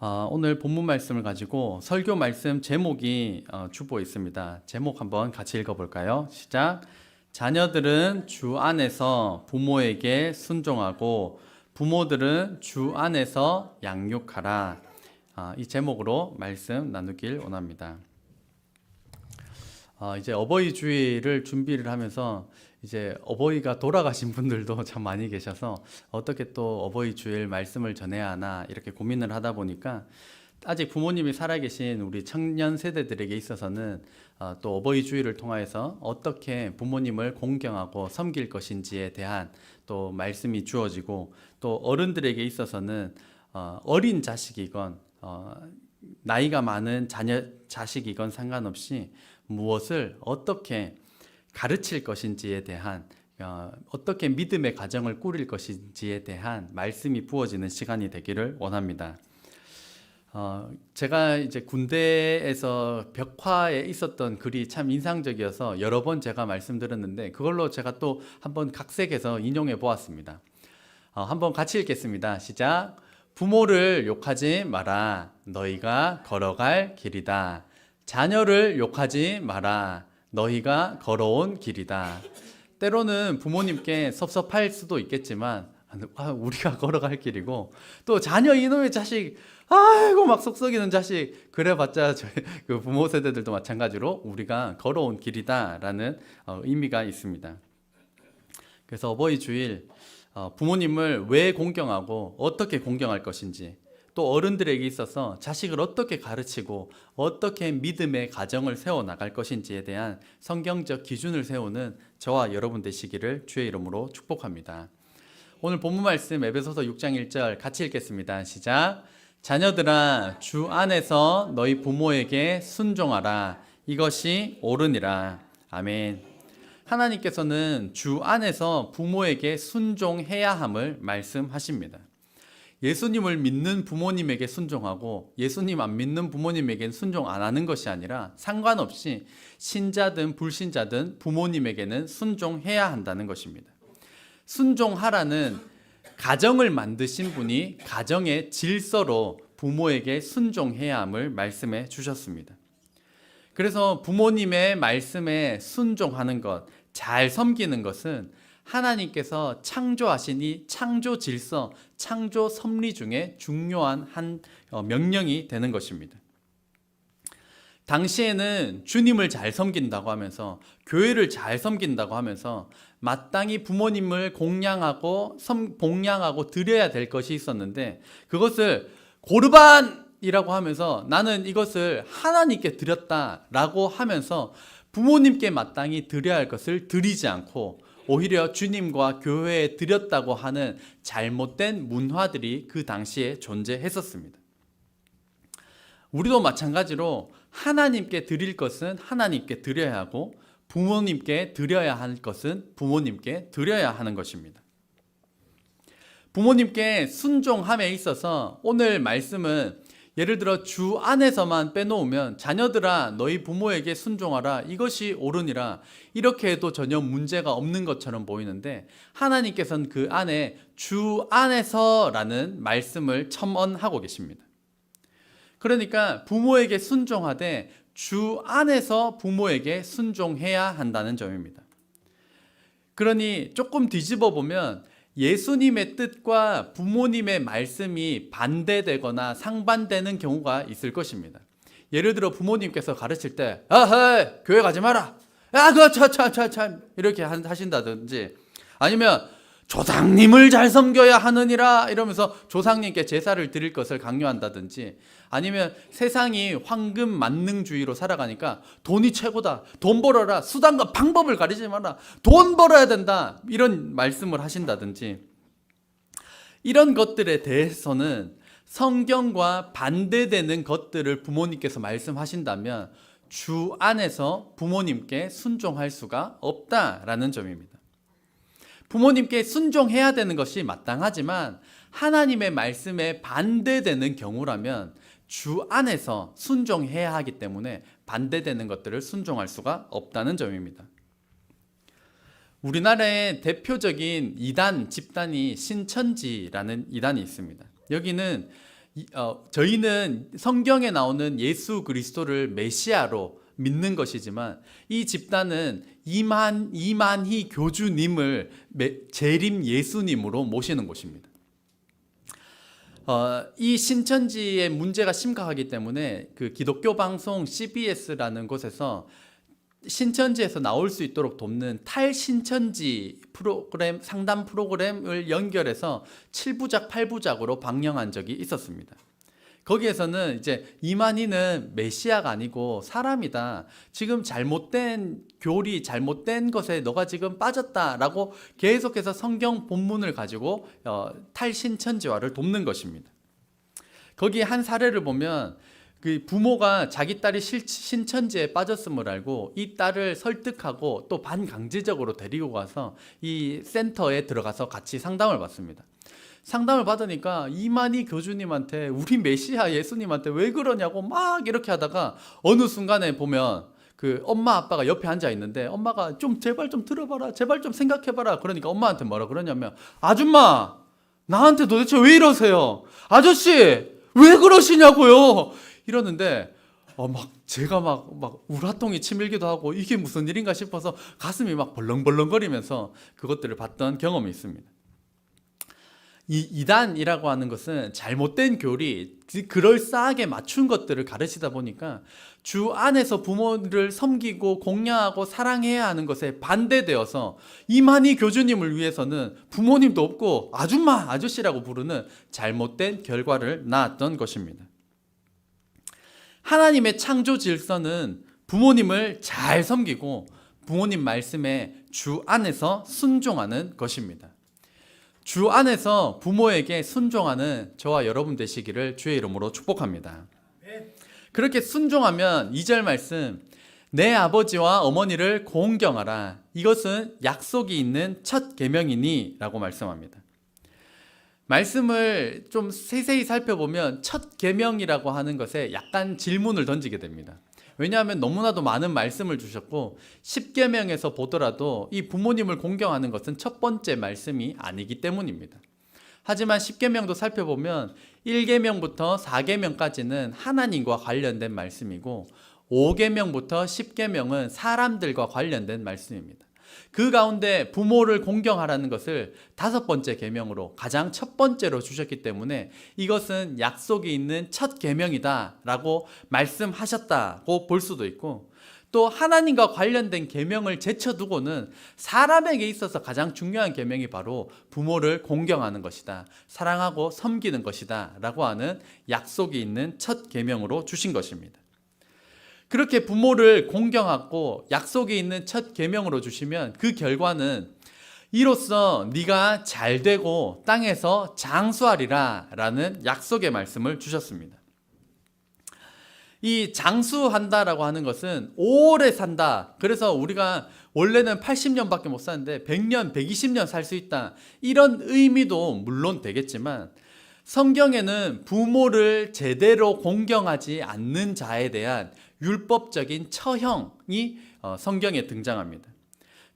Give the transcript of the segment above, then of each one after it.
오늘 본문 말씀을 가지고 설교 말씀 제목이 주보에 있습니다. 제목 한번 같이 읽어볼까요? 시작. 자녀들은 주 안에서 부모에게 순종하고 부모들은 주 안에서 양육하라. 이 제목으로 말씀 나누길 원합니다. 이제 어버이 주일을 준비를 하면서 이제 어버이가 돌아가신 분들도 참 많이 계셔서 어떻게 또 어버이 주일 말씀을 전해야 하나 이렇게 고민을 하다 보니까 아직 부모님이 살아계신 우리 청년 세대들에게 있어서는 또 어버이 주일을 통하여서 어떻게 부모님을 공경하고 섬길 것인지에 대한 또 말씀이 주어지고, 또 어른들에게 있어서는 어린 자식이건 나이가 많은 자식이건 상관없이 무엇을 어떻게 가르칠 것인지에 대한, 어떻게 믿음의 가정을 꾸릴 것인지에 대한 말씀이 부어지는 시간이 되기를 원합니다. 제가 이제 군대에서 벽화에 있었던 글이 참 인상적이어서 여러 번 제가 말씀드렸는데, 그걸로 제가 또 한번 각색해서 인용해 보았습니다. 한번 같이 읽겠습니다. 시작. 부모를 욕하지 마라. 너희가 걸어갈 길이다. 자녀를 욕하지 마라. 너희가 걸어온 길이다. 때로는 부모님께 섭섭할 수도 있겠지만 우리가 걸어갈 길이고, 또 자녀 이놈의 자식, 아이고 막 속 썩이는 자식, 그래봤자 저희 그 부모 세대들도 마찬가지로 우리가 걸어온 길이다라는 의미가 있습니다. 그래서 어버이 주일 부모님을 왜 공경하고 어떻게 공경할 것인지, 또 어른들에게 있어서 자식을 어떻게 가르치고 어떻게 믿음의 가정을 세워나갈 것인지에 대한 성경적 기준을 세우는 저와 여러분 되시기를 주의 이름으로 축복합니다. 오늘 본문 말씀 에베소서 6장 1절 같이 읽겠습니다. 시작. 자녀들아 주 안에서 너희 부모에게 순종하라. 이것이 옳으니라. 아멘. 하나님께서는 주 안에서 부모에게 순종해야 함을 말씀하십니다. 예수님을 믿는 부모님에게 순종하고 예수님 안 믿는 부모님에게는 순종 안 하는 것이 아니라, 상관없이 신자든 불신자든 부모님에게는 순종해야 한다는 것입니다. 순종하라는 가정을 만드신 분이 가정의 질서로 부모에게 순종해야 함을 말씀해 주셨습니다. 그래서 부모님의 말씀에 순종하는 것, 잘 섬기는 것은 하나님께서 창조하신 이 창조 질서, 창조 섭리 중에 중요한 한 명령이 되는 것입니다. 당시에는 주님을 잘 섬긴다고 하면서, 교회를 잘 섬긴다고 하면서 마땅히 부모님을 공양하고 봉양하고 드려야 될 것이 있었는데, 그것을 고르반이라고 하면서 나는 이것을 하나님께 드렸다라고 하면서 부모님께 마땅히 드려야 할 것을 드리지 않고 오히려 주님과 교회에 드렸다고 하는 잘못된 문화들이 그 당시에 존재했었습니다. 우리도 마찬가지로 하나님께 드릴 것은 하나님께 드려야 하고, 부모님께 드려야 할 것은 부모님께 드려야 하는 것입니다. 부모님께 순종함에 있어서 오늘 말씀은 예를 들어 주 안에서만 빼놓으면 자녀들아 너희 부모에게 순종하라. 이것이 옳으니라. 이렇게 해도 전혀 문제가 없는 것처럼 보이는데, 하나님께서는 그 안에 주 안에서라는 말씀을 첨언하고 계십니다. 그러니까 부모에게 순종하되 주 안에서 부모에게 순종해야 한다는 점입니다. 그러니 조금 뒤집어 보면 예수님의 뜻과 부모님의 말씀이 반대되거나 상반되는 경우가 있을 것입니다. 예를 들어 부모님께서 가르칠 때 교회 가지 마라. 그거 참 이렇게 하신다든지, 아니면 조상님을 잘 섬겨야 하느니라 이러면서 조상님께 제사를 드릴 것을 강요한다든지, 아니면 세상이 황금 만능주의로 살아가니까 돈이 최고다, 돈 벌어라, 수단과 방법을 가리지 마라, 돈 벌어야 된다, 이런 말씀을 하신다든지, 이런 것들에 대해서는 성경과 반대되는 것들을 부모님께서 말씀하신다면 주 안에서 부모님께 순종할 수가 없다라는 점입니다. 부모님께 순종해야 되는 것이 마땅하지만 하나님의 말씀에 반대되는 경우라면 주 안에서 순종해야 하기 때문에 반대되는 것들을 순종할 수가 없다는 점입니다. 우리나라의 대표적인 이단 집단이 신천지라는 이단이 있습니다. 여기는 저희는 성경에 나오는 예수 그리스도를 메시아로 믿는 것이지만 이 집단은 이만희 교주님을 재림 예수님으로 모시는 곳입니다. 이 신천지의 문제가 심각하기 때문에 그 기독교 방송 CBS라는 곳에서 신천지에서 나올 수 있도록 돕는 탈신천지 프로그램, 상담 프로그램을 연결해서 7부작, 8부작으로 방영한 적이 있었습니다. 거기에서는 이제 이만희는 메시아가 아니고 사람이다. 지금 잘못된 교리, 잘못된 것에 너가 지금 빠졌다라고 계속해서 성경 본문을 가지고 탈신천지화를 돕는 것입니다. 거기 한 사례를 보면 그 부모가 자기 딸이 신천지에 빠졌음을 알고 이 딸을 설득하고 또 반강제적으로 데리고 가서 이 센터에 들어가서 같이 상담을 받습니다. 상담을 받으니까 이만희 교주님한테 우리 메시아 예수님한테 왜 그러냐고 막 이렇게 하다가 어느 순간에 보면 그 엄마 아빠가 옆에 앉아 있는데 엄마가 좀 제발 좀 들어봐라, 제발 좀 생각해봐라. 그러니까 엄마한테 뭐라 그러냐면 아줌마 나한테 도대체 왜 이러세요? 아저씨 왜 그러시냐고요? 이러는데 제가 막 우라통이 치밀기도 하고 이게 무슨 일인가 싶어서 가슴이 막 벌렁벌렁거리면서 그것들을 봤던 경험이 있습니다. 이 이단이라고 하는 것은 잘못된 교리, 그럴싸하게 맞춘 것들을 가르치다 보니까 주 안에서 부모를 섬기고 공양하고 사랑해야 하는 것에 반대되어서 이만희 교주님을 위해서는 부모님도 없고 아줌마, 아저씨라고 부르는 잘못된 결과를 낳았던 것입니다. 하나님의 창조 질서는 부모님을 잘 섬기고 부모님 말씀에 주 안에서 순종하는 것입니다. 주 안에서 부모에게 순종하는 저와 여러분 되시기를 주의 이름으로 축복합니다. 그렇게 순종하면 2절 말씀, 내 아버지와 어머니를 공경하라. 이것은 약속이 있는 첫 계명이니 라고 말씀합니다. 말씀을 좀 세세히 살펴보면 첫 계명이라고 하는 것에 약간 질문을 던지게 됩니다. 왜냐하면 너무나도 많은 말씀을 주셨고 10계명에서 보더라도 이 부모님을 공경하는 것은 첫 번째 말씀이 아니기 때문입니다. 하지만 10계명도 살펴보면 1계명부터 4계명까지는 하나님과 관련된 말씀이고 5계명부터 10계명은 사람들과 관련된 말씀입니다. 그 가운데 부모를 공경하라는 것을 5번째 계명으로 가장 첫 번째로 주셨기 때문에 이것은 약속이 있는 첫 계명이다 라고 말씀하셨다고 볼 수도 있고, 또 하나님과 관련된 계명을 제쳐두고는 사람에게 있어서 가장 중요한 계명이 바로 부모를 공경하는 것이다, 사랑하고 섬기는 것이다 라고 하는 약속이 있는 첫 계명으로 주신 것입니다. 그렇게 부모를 공경하고 약속이 있는 첫 계명으로 주시면 그 결과는 이로써 네가 잘 되고 땅에서 장수하리라 라는 약속의 말씀을 주셨습니다. 이 장수한다라고 하는 것은 오래 산다. 그래서 우리가 원래는 80년밖에 못 사는데 100년, 120년 살 수 있다. 이런 의미도 물론 되겠지만 성경에는 부모를 제대로 공경하지 않는 자에 대한 율법적인 처형이 성경에 등장합니다.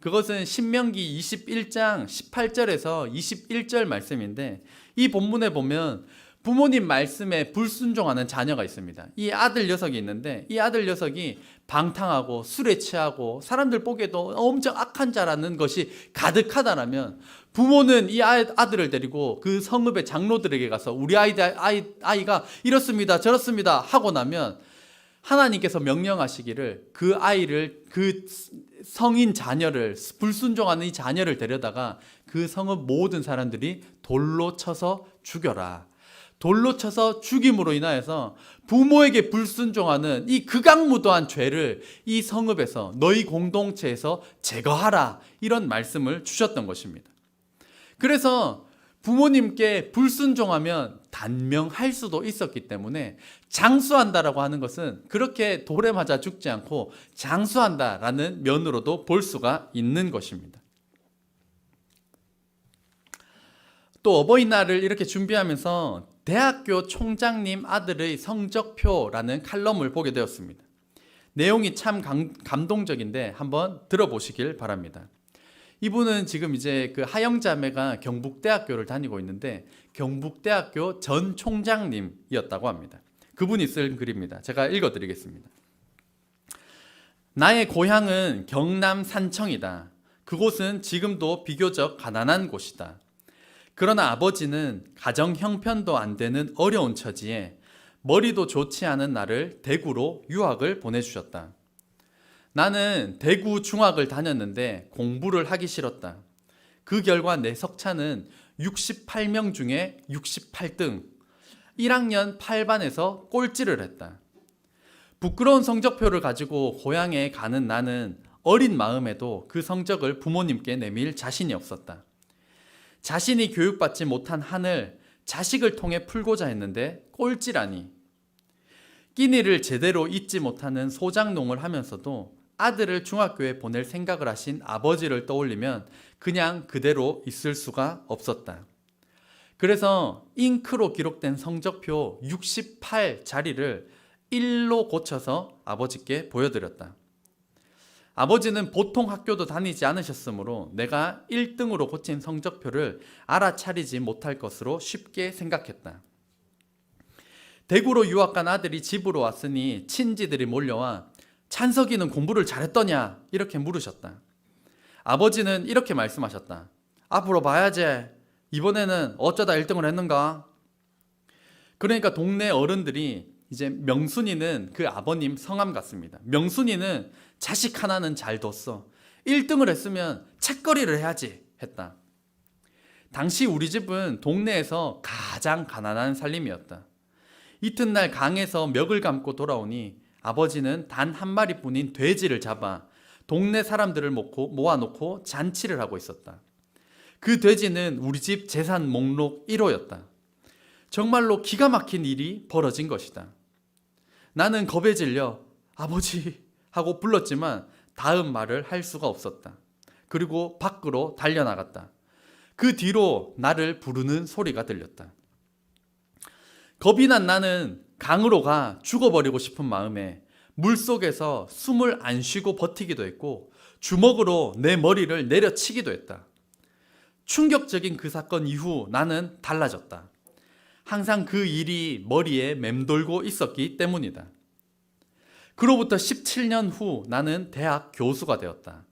그것은 신명기 21장 18절에서 21절 말씀인데, 이 본문에 보면 부모님 말씀에 불순종하는 자녀가 있습니다. 이 아들 녀석이 있는데 이 아들 녀석이 방탕하고 술에 취하고 사람들 보기에도 엄청 악한 자라는 것이 가득하다라면 부모는 이 아들을 데리고 그 성읍의 장로들에게 가서 우리 아이가 이렇습니다 저렇습니다 하고 나면 하나님께서 명령하시기를 그 아이를, 그 성인 자녀를, 불순종하는 이 자녀를 데려다가 그 성읍 모든 사람들이 돌로 쳐서 죽여라. 돌로 쳐서 죽임으로 인하여서 부모에게 불순종하는 이 극악무도한 죄를 이 성읍에서, 너희 공동체에서 제거하라, 이런 말씀을 주셨던 것입니다. 그래서 부모님께 불순종하면 단명할 수도 있었기 때문에 장수한다라고 하는 것은 그렇게 돌에 맞아 죽지 않고 장수한다라는 면으로도 볼 수가 있는 것입니다. 또 어버이날을 이렇게 준비하면서 대학교 총장님 아들의 성적표라는 칼럼을 보게 되었습니다. 내용이 참 감동적인데 한번 들어보시길 바랍니다. 이분은 지금 이제 그 하영자매가 경북대학교를 다니고 있는데 경북대학교 전 총장님이었다고 합니다. 그분이 쓴 글입니다. 제가 읽어드리겠습니다. 나의 고향은 경남 산청이다. 그곳은 지금도 비교적 가난한 곳이다. 그러나 아버지는 가정 형편도 안 되는 어려운 처지에 머리도 좋지 않은 나를 대구로 유학을 보내주셨다. 나는 대구 중학을 다녔는데 공부를 하기 싫었다. 그 결과 내 석차는 68명 중에 68등, 1학년 8반에서 꼴찌를 했다. 부끄러운 성적표를 가지고 고향에 가는 나는 어린 마음에도 그 성적을 부모님께 내밀 자신이 없었다. 자신이 교육받지 못한 한을 자식을 통해 풀고자 했는데 꼴찌라니. 끼니를 제대로 잊지 못하는 소장농을 하면서도 아들을 중학교에 보낼 생각을 하신 아버지를 떠올리면 그냥 그대로 있을 수가 없었다. 그래서 잉크로 기록된 성적표 68자리를 1로 고쳐서 아버지께 보여드렸다. 아버지는 보통 학교도 다니지 않으셨으므로 내가 1등으로 고친 성적표를 알아차리지 못할 것으로 쉽게 생각했다. 대구로 유학 간 아들이 집으로 왔으니 친지들이 몰려와 찬석이는 공부를 잘했더냐 이렇게 물으셨다. 아버지는 이렇게 말씀하셨다. 앞으로 봐야지. 이번에는 어쩌다 1등을 했는가? 그러니까 동네 어른들이 이제 명순이는 그 아버님 성함 같습니다. 명순이는 자식 하나는 잘 뒀어. 1등을 했으면 책거리를 해야지 했다. 당시 우리 집은 동네에서 가장 가난한 살림이었다. 이튿날 강에서 멱을 감고 돌아오니 아버지는 단 한 마리뿐인 돼지를 잡아 동네 사람들을 모아놓고 잔치를 하고 있었다. 그 돼지는 우리 집 재산 목록 1호였다. 정말로 기가 막힌 일이 벌어진 것이다. 나는 겁에 질려 아버지 하고 불렀지만 다음 말을 할 수가 없었다. 그리고 밖으로 달려나갔다. 그 뒤로 나를 부르는 소리가 들렸다. 겁이 난 나는 강으로 가 죽어버리고 싶은 마음에 물속에서 숨을 안 쉬고 버티기도 했고 주먹으로 내 머리를 내려치기도 했다. 충격적인 그 사건 이후 나는 달라졌다. 항상 그 일이 머리에 맴돌고 있었기 때문이다. 그로부터 17년 후 나는 대학 교수가 되었다.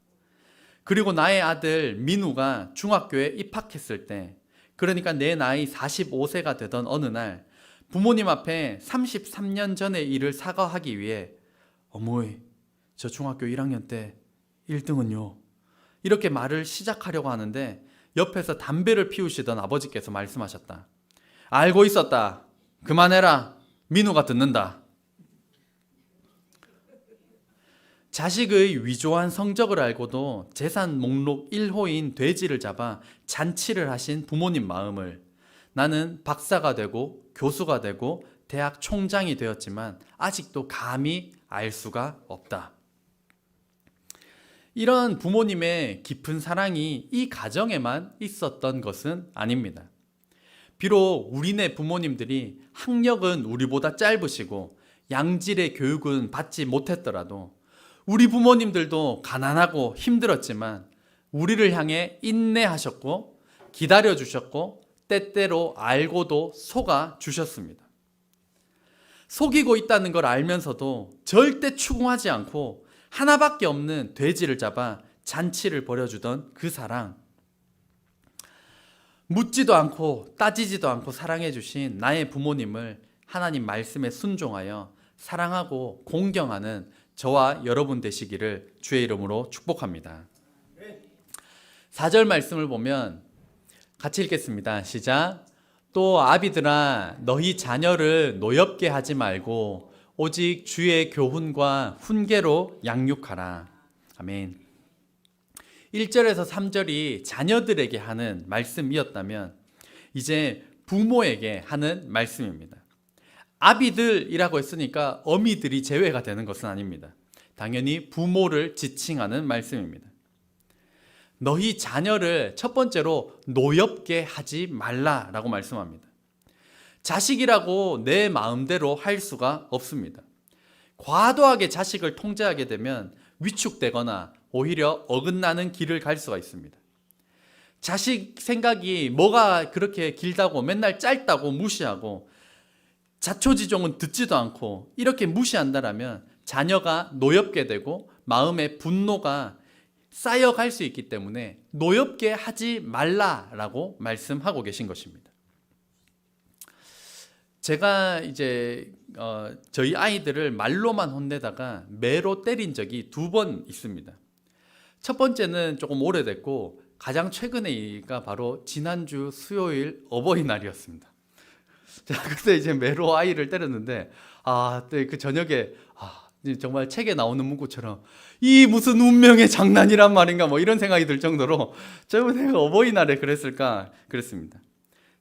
그리고 나의 아들 민우가 중학교에 입학했을 때, 그러니까 내 나이 45세가 되던 어느 날 부모님 앞에 33년 전의 일을 사과하기 위해 어머니, 저 중학교 1학년 때 1등은요. 이렇게 말을 시작하려고 하는데 옆에서 담배를 피우시던 아버지께서 말씀하셨다. 알고 있었다. 그만해라. 민우가 듣는다. 자식의 위조한 성적을 알고도 재산 목록 1호인 돼지를 잡아 잔치를 하신 부모님 마음을 나는 박사가 되고 교수가 되고 대학 총장이 되었지만 아직도 감히 알 수가 없다. 이런 부모님의 깊은 사랑이 이 가정에만 있었던 것은 아닙니다. 비록 우리네 부모님들이 학력은 우리보다 짧으시고 양질의 교육은 받지 못했더라도 우리 부모님들도 가난하고 힘들었지만 우리를 향해 인내하셨고 기다려주셨고 때때로 알고도 속아주셨습니다. 속이고 있다는 걸 알면서도 절대 추궁하지 않고 하나밖에 없는 돼지를 잡아 잔치를 벌여주던 그 사랑, 묻지도 않고 따지지도 않고 사랑해 주신 나의 부모님을 하나님 말씀에 순종하여 사랑하고 공경하는 저와 여러분 되시기를 주의 이름으로 축복합니다. 4절 말씀을 보면 같이 읽겠습니다. 시작. 또 아비들아 너희 자녀를 노엽게 하지 말고 오직 주의 교훈과 훈계로 양육하라. 아멘. 1절에서 3절이 자녀들에게 하는 말씀이었다면 이제 부모에게 하는 말씀입니다. 아비들이라고 했으니까 어미들이 제외가 되는 것은 아닙니다. 당연히 부모를 지칭하는 말씀입니다. 너희 자녀를 첫 번째로 노엽게 하지 말라라고 말씀합니다. 자식이라고 내 마음대로 할 수가 없습니다. 과도하게 자식을 통제하게 되면 위축되거나 오히려 어긋나는 길을 갈 수가 있습니다. 자식 생각이 뭐가 그렇게 길다고 맨날 짧다고 무시하고 자초지종은 듣지도 않고 이렇게 무시한다라면 자녀가 노엽게 되고 마음의 분노가 쌓여갈 수 있기 때문에 노엽게 하지 말라라고 말씀하고 계신 것입니다. 제가 이제 저희 아이들을 말로만 혼내다가 매로 때린 적이 2번 있습니다. 첫 번째는 조금 오래됐고 가장 최근에가 바로 지난주 수요일 어버이날이었습니다. 자, 그때 이제 매로 아이를 때렸는데 그 저녁에 정말 책에 나오는 문구처럼 이 무슨 운명의 장난이란 말인가 뭐 이런 생각이 들 정도로 내가 어버이날에 그랬을까 그랬습니다.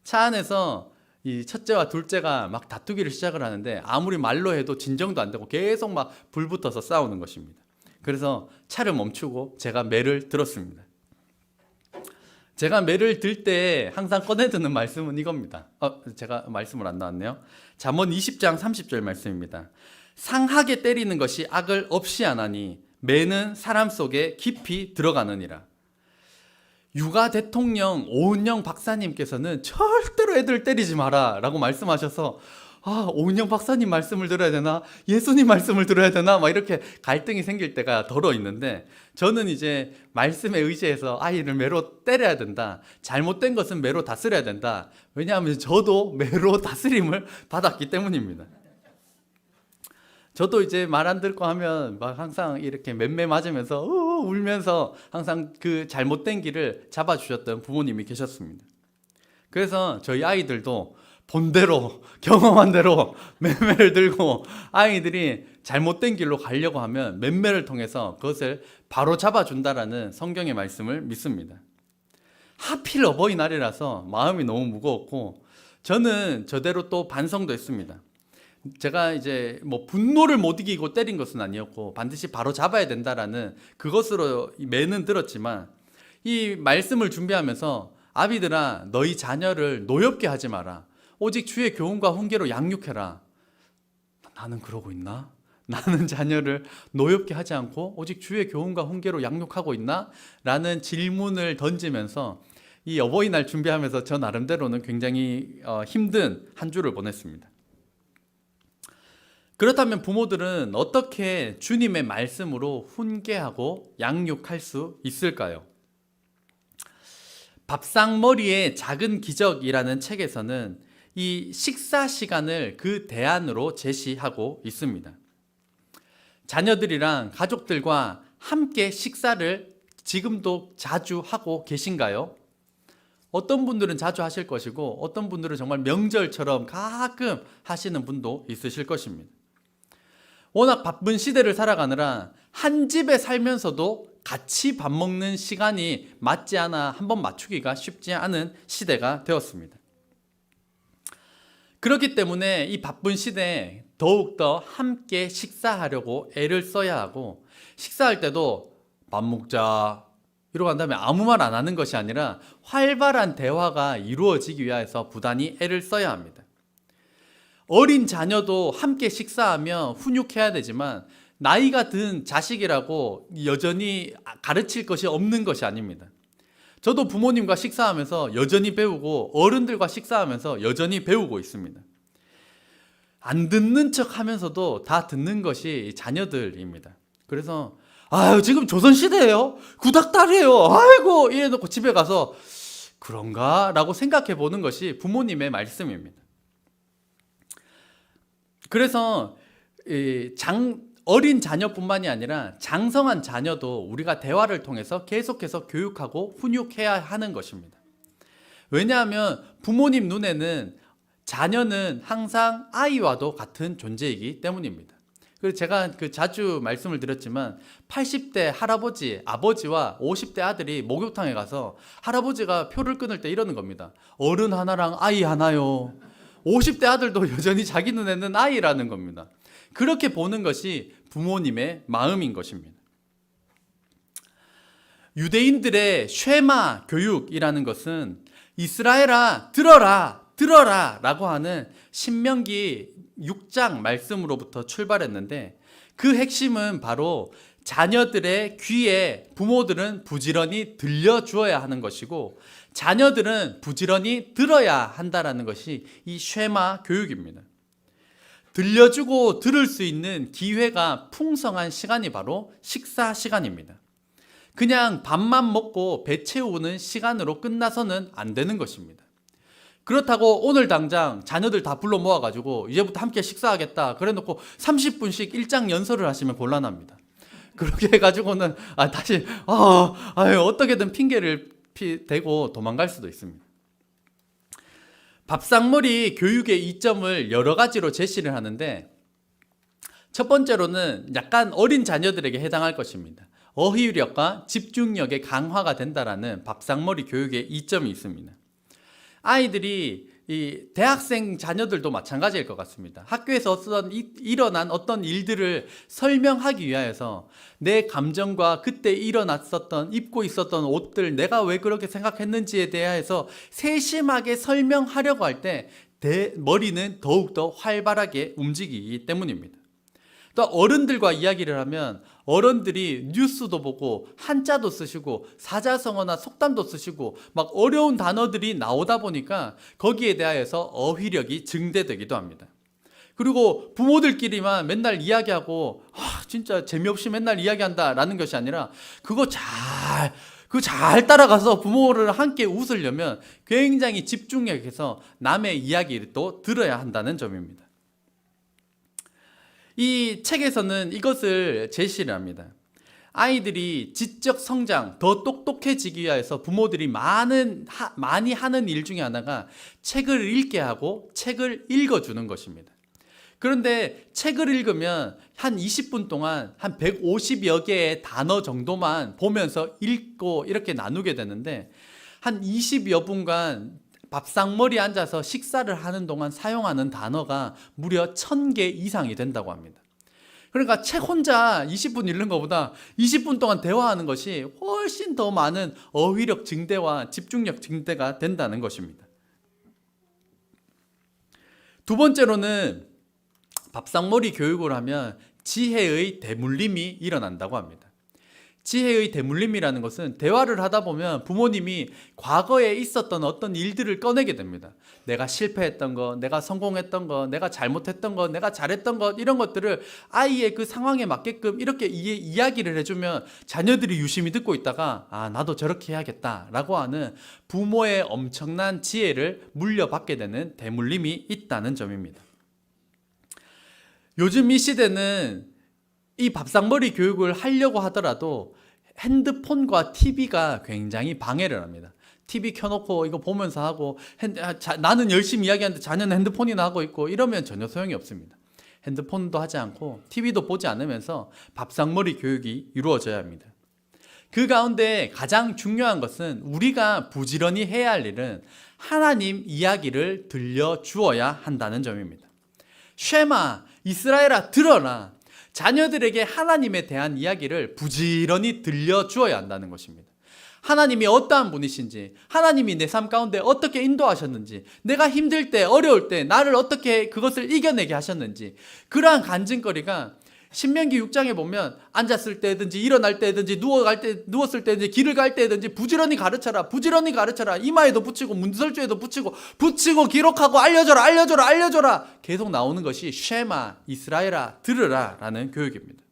차 안에서 이 첫째와 둘째가 막 다투기를 시작을 하는데 아무리 말로 해도 진정도 안 되고 계속 막 불붙어서 싸우는 것입니다. 그래서 차를 멈추고 제가 매를 들었습니다. 제가 매를 들 때 항상 꺼내 드는 말씀은 이겁니다. 제가 말씀을 안 나왔네요. 잠언 20장 30절 말씀입니다. 상하게 때리는 것이 악을 없이 하나니 매는 사람 속에 깊이 들어가느니라. 육아 대통령 오은영 박사님께서는 절대로 애들 때리지 마라 라고 말씀하셔서 오은영 박사님 말씀을 들어야 되나 예수님 말씀을 들어야 되나 막 이렇게 갈등이 생길 때가 더러 있는데, 저는 이제 말씀에 의지해서 아이를 매로 때려야 된다, 잘못된 것은 매로 다스려야 된다. 왜냐하면 저도 매로 다스림을 받았기 때문입니다. 저도 이제 말 안 듣고 하면 막 항상 이렇게 맴매 맞으면서 울면서 항상 그 잘못된 길을 잡아주셨던 부모님이 계셨습니다. 그래서 저희 아이들도 본대로 경험한 대로 맴매를 들고 아이들이 잘못된 길로 가려고 하면 맴매를 통해서 그것을 바로 잡아준다라는 성경의 말씀을 믿습니다. 하필 어버이날이라서 마음이 너무 무거웠고, 저는 저대로 또 반성도 했습니다. 제가 이제 뭐 분노를 못 이기고 때린 것은 아니었고 반드시 바로 잡아야 된다라는 그것으로 매는 들었지만, 이 말씀을 준비하면서 아비들아 너희 자녀를 노엽게 하지 마라, 오직 주의 교훈과 훈계로 양육해라. 나는 그러고 있나? 나는 자녀를 노엽게 하지 않고 오직 주의 교훈과 훈계로 양육하고 있나? 라는 질문을 던지면서 이 어버이날 준비하면서 저 나름대로는 굉장히 힘든 한 주를 보냈습니다. 그렇다면 부모들은 어떻게 주님의 말씀으로 훈계하고 양육할 수 있을까요? 밥상머리의 작은 기적이라는 책에서는 이 식사 시간을 그 대안으로 제시하고 있습니다. 자녀들이랑 가족들과 함께 식사를 지금도 자주 하고 계신가요? 어떤 분들은 자주 하실 것이고 어떤 분들은 정말 명절처럼 가끔 하시는 분도 있으실 것입니다. 워낙 바쁜 시대를 살아가느라 한 집에 살면서도 같이 밥 먹는 시간이 맞지 않아 한번 맞추기가 쉽지 않은 시대가 되었습니다. 그렇기 때문에 이 바쁜 시대에 더욱더 함께 식사하려고 애를 써야 하고, 식사할 때도 밥 먹자 이러고 한 다음에 아무 말 안 하는 것이 아니라 활발한 대화가 이루어지기 위해서 부단히 애를 써야 합니다. 어린 자녀도 함께 식사하며 훈육해야 되지만 나이가 든 자식이라고 여전히 가르칠 것이 없는 것이 아닙니다. 저도 부모님과 식사하면서 여전히 배우고 어른들과 식사하면서 여전히 배우고 있습니다. 안 듣는 척 하면서도 다 듣는 것이 자녀들입니다. 그래서 지금 조선시대예요? 구닥다리예요? 아이고 이래놓고 집에 가서 그런가? 라고 생각해 보는 것이 부모님의 말씀입니다. 그래서 어린 자녀뿐만이 아니라 장성한 자녀도 우리가 대화를 통해서 계속해서 교육하고 훈육해야 하는 것입니다. 왜냐하면 부모님 눈에는 자녀는 항상 아이와도 같은 존재이기 때문입니다. 그래서 제가 자주 말씀을 드렸지만 80대 할아버지, 아버지와 50대 아들이 목욕탕에 가서 할아버지가 표를 끊을 때 이러는 겁니다. 어른 하나랑 아이 하나요. 50대 아들도 여전히 자기 눈에는 아이라는 겁니다. 그렇게 보는 것이 부모님의 마음인 것입니다. 유대인들의 쉐마 교육이라는 것은 이스라엘아 들어라 라고 하는 신명기 6장 말씀으로부터 출발했는데, 그 핵심은 바로 자녀들의 귀에 부모들은 부지런히 들려주어야 하는 것이고 자녀들은 부지런히 들어야 한다라는 것이 이 쉐마 교육입니다. 들려주고 들을 수 있는 기회가 풍성한 시간이 바로 식사 시간입니다. 그냥 밥만 먹고 배 채우는 시간으로 끝나서는 안 되는 것입니다. 그렇다고 오늘 당장 자녀들 다 불러 모아가지고 이제부터 함께 식사하겠다 그래 놓고 30분씩 일장 연설을 하시면 곤란합니다. 그렇게 해가지고는 다시 어떻게든 핑계를 대고 도망갈 수도 있습니다. 밥상머리 교육의 이점을 여러 가지로 제시를 하는데 첫 번째로는 약간 어린 자녀들에게 해당할 것입니다. 어휘력과 집중력의 강화가 된다라는 밥상머리 교육의 이점이 있습니다. 아이들이 이 대학생 자녀들도 마찬가지일 것 같습니다. 학교에서 일어난 어떤 일들을 설명하기 위하여서 내 감정과 그때 일어났었던 입고 있었던 옷들 내가 왜 그렇게 생각했는지에 대해서 세심하게 설명하려고 할 때 머리는 더욱더 활발하게 움직이기 때문입니다. 또 어른들과 이야기를 하면 어른들이 뉴스도 보고 한자도 쓰시고 사자성어나 속담도 쓰시고 막 어려운 단어들이 나오다 보니까 거기에 대하여서 어휘력이 증대되기도 합니다. 그리고 부모들끼리만 맨날 이야기하고 진짜 재미없이 맨날 이야기한다라는 것이 아니라 그거 잘 따라가서 부모를 함께 웃으려면 굉장히 집중력해서 남의 이야기를 또 들어야 한다는 점입니다. 이 책에서는 이것을 제시를 합니다. 아이들이 지적 성장, 더 똑똑해지기 위해서 부모들이 많이 하는 일 중에 하나가 책을 읽게 하고 책을 읽어주는 것입니다. 그런데 책을 읽으면 한 20분 동안 한 150여 개의 단어 정도만 보면서 읽고 이렇게 나누게 되는데 한 20여 분간 밥상머리에 앉아서 식사를 하는 동안 사용하는 단어가 무려 1000개 이상이 된다고 합니다. 그러니까 책 혼자 20분 읽는 것보다 20분 동안 대화하는 것이 훨씬 더 많은 어휘력 증대와 집중력 증대가 된다는 것입니다. 두 번째로는 밥상머리 교육을 하면 지혜의 대물림이 일어난다고 합니다. 지혜의 대물림이라는 것은 대화를 하다 보면 부모님이 과거에 있었던 어떤 일들을 꺼내게 됩니다. 내가 실패했던 것, 내가 성공했던 것, 내가 잘못했던 것, 내가 잘했던 것 이런 것들을 아이의 그 상황에 맞게끔 이렇게 이야기를 해주면 자녀들이 유심히 듣고 있다가 나도 저렇게 해야겠다라고 하는 부모의 엄청난 지혜를 물려받게 되는 대물림이 있다는 점입니다. 요즘 이 시대는 이 밥상머리 교육을 하려고 하더라도 핸드폰과 TV가 굉장히 방해를 합니다. TV 켜놓고 이거 보면서 하고 나는 열심히 이야기하는데 자녀는 핸드폰이나 하고 있고 이러면 전혀 소용이 없습니다. 핸드폰도 하지 않고 TV도 보지 않으면서 밥상머리 교육이 이루어져야 합니다. 그 가운데 가장 중요한 것은 우리가 부지런히 해야 할 일은 하나님 이야기를 들려주어야 한다는 점입니다. 쉐마, 이스라엘아 들어라. 자녀들에게 하나님에 대한 이야기를 부지런히 들려주어야 한다는 것입니다. 하나님이 어떠한 분이신지, 하나님이 내 삶 가운데 어떻게 인도하셨는지, 내가 힘들 때, 어려울 때 나를 어떻게 그것을 이겨내게 하셨는지, 그러한 간증거리가 신명기 6장에 보면 앉았을 때든지 일어날 때든지 누웠을 때든지 길을 갈 때든지 부지런히 가르쳐라, 부지런히 가르쳐라, 이마에도 붙이고 문설주에도 붙이고 기록하고 알려줘라 계속 나오는 것이 쉐마, 이스라엘아 들으라 라는 교육입니다.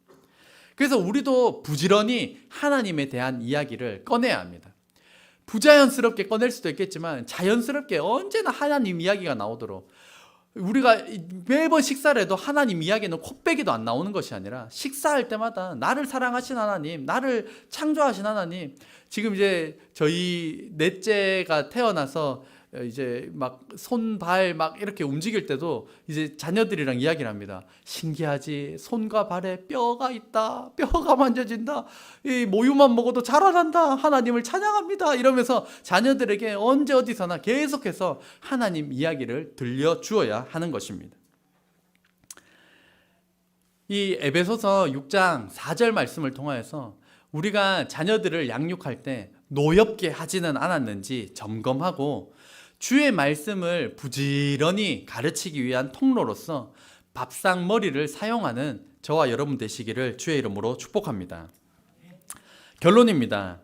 그래서 우리도 부지런히 하나님에 대한 이야기를 꺼내야 합니다. 부자연스럽게 꺼낼 수도 있겠지만 자연스럽게 언제나 하나님 이야기가 나오도록 우리가 매번 식사를 해도 하나님 이야기는 콧배기도 안 나오는 것이 아니라 식사할 때마다 나를 사랑하신 하나님, 나를 창조하신 하나님, 지금 이제 저희 넷째가 태어나서 이제 막 손발 막 이렇게 움직일 때도 이제 자녀들이랑 이야기를 합니다. 신기하지? 손과 발에 뼈가 있다. 뼈가 만져진다. 이 모유만 먹어도 자라난다. 하나님을 찬양합니다. 이러면서 자녀들에게 언제 어디서나 계속해서 하나님 이야기를 들려주어야 하는 것입니다. 이 에베소서 6장 4절 말씀을 통하여서 우리가 자녀들을 양육할 때 노엽게 하지는 않았는지 점검하고 주의 말씀을 부지런히 가르치기 위한 통로로서 밥상머리를 사용하는 저와 여러분 되시기를 주의 이름으로 축복합니다. 결론입니다.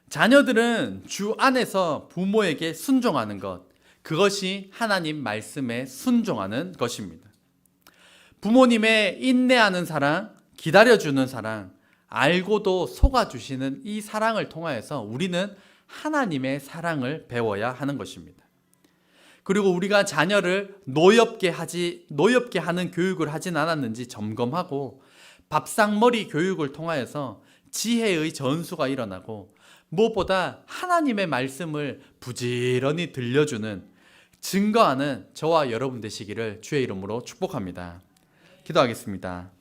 자녀들은 주 안에서 부모에게 순종하는 것, 그것이 하나님 말씀에 순종하는 것입니다. 부모님의 인내하는 사랑, 기다려주는 사랑, 알고도 속아주시는 이 사랑을 통하여서 우리는 하나님의 사랑을 배워야 하는 것입니다. 그리고 우리가 자녀를 노엽게 하는 교육을 하진 않았는지 점검하고 밥상머리 교육을 통하여서 지혜의 전수가 일어나고 무엇보다 하나님의 말씀을 부지런히 들려주는 증거하는 저와 여러분 되시기를 주의 이름으로 축복합니다. 기도하겠습니다.